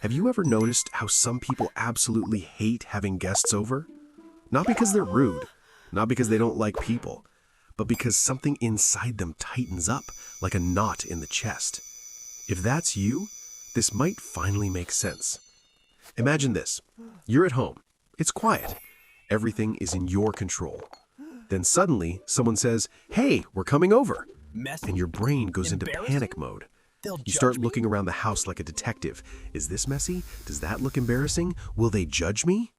Have you ever noticed how some people absolutely hate having guests over? Not because they're rude, not because they don't like people, but because something inside them tightens up like a knot in the chest. If that's you, this might finally make sense. Imagine this. You're at home. It's quiet. Everything is in your control. Then suddenly, someone says, "Hey, we're coming over." And your brain goes into panic mode. You start looking around the house like a detective. Is this messy? Does that look embarrassing? Will they judge me?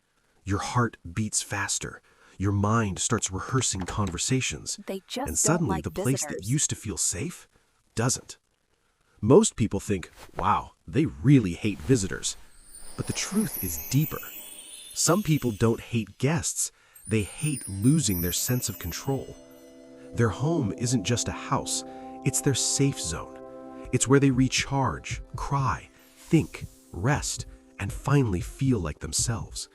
Your heart beats faster. Your mind starts rehearsing conversations. And suddenly the place that used to feel safe doesn't. Most people think, wow, they really hate visitors. But the truth is deeper. Some people don't hate guests. They hate losing their sense of control. Their home isn't just a house. It's their safe zone. It's where they recharge, cry, think, rest, and finally feel like themselves.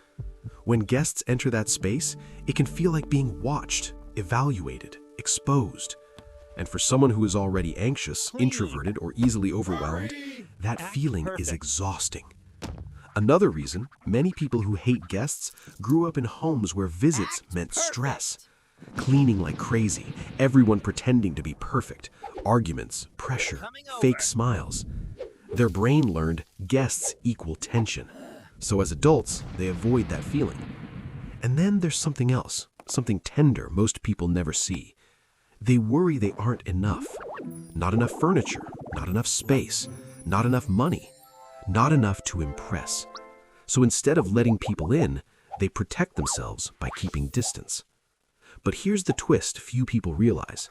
When guests enter that space, it can feel like being watched, evaluated, exposed. And for someone who is already anxious, introverted, or easily overwhelmed, that feeling is exhausting. Another reason many people who hate guests grew up in homes where visits meant stress. Cleaning like crazy, everyone pretending to be perfect, arguments, pressure, fake smiles. Their brain learned guests equal tension. So as adults, they avoid that feeling. And then there's something else, something tender most people never see. They worry they aren't enough. Not enough furniture, not enough space, not enough money, not enough to impress. So instead of letting people in, they protect themselves by keeping distance. But here's the twist few people realize.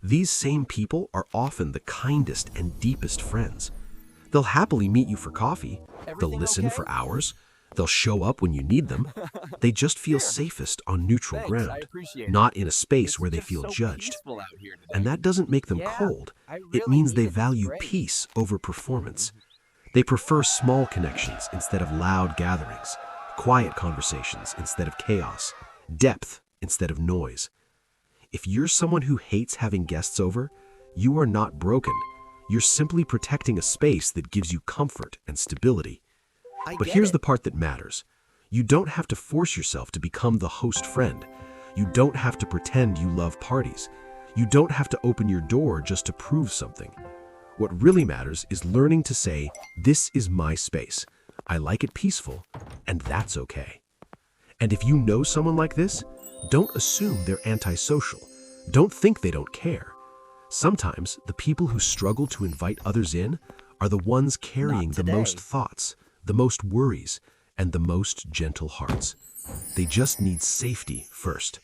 These same people are often the kindest and deepest friends. They'll happily meet you for coffee. They'll listen for hours. They'll show up when you need them. They just feel safest on neutral ground, not in a space where they feel judged. And that doesn't make them cold. It means they value peace over performance. They prefer small connections instead of loud gatherings, quiet conversations instead of chaos, depth instead of noise. If you're someone who hates having guests over, you are not broken. You're simply protecting a space that gives you comfort and stability. But here's the part that matters. You don't have to force yourself to become the host friend. You don't have to pretend you love parties. You don't have to open your door just to prove something. What really matters is learning to say, this is my space. I like it peaceful, and that's okay. And if you know someone like this, don't assume they're antisocial. Don't think they don't care. Sometimes the people who struggle to invite others in are the ones carrying the most thoughts, the most worries, and the most gentle hearts. They just need safety first.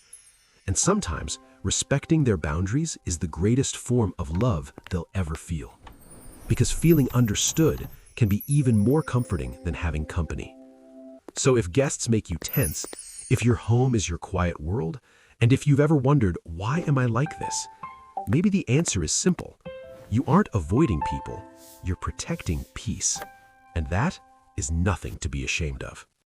And sometimes respecting their boundaries is the greatest form of love they'll ever feel. Because feeling understood can be even more comforting than having company. So if guests make you tense, if your home is your quiet world, and if you've ever wondered, why am I like this? Maybe the answer is simple. You aren't avoiding people, you're protecting peace. And that is nothing to be ashamed of.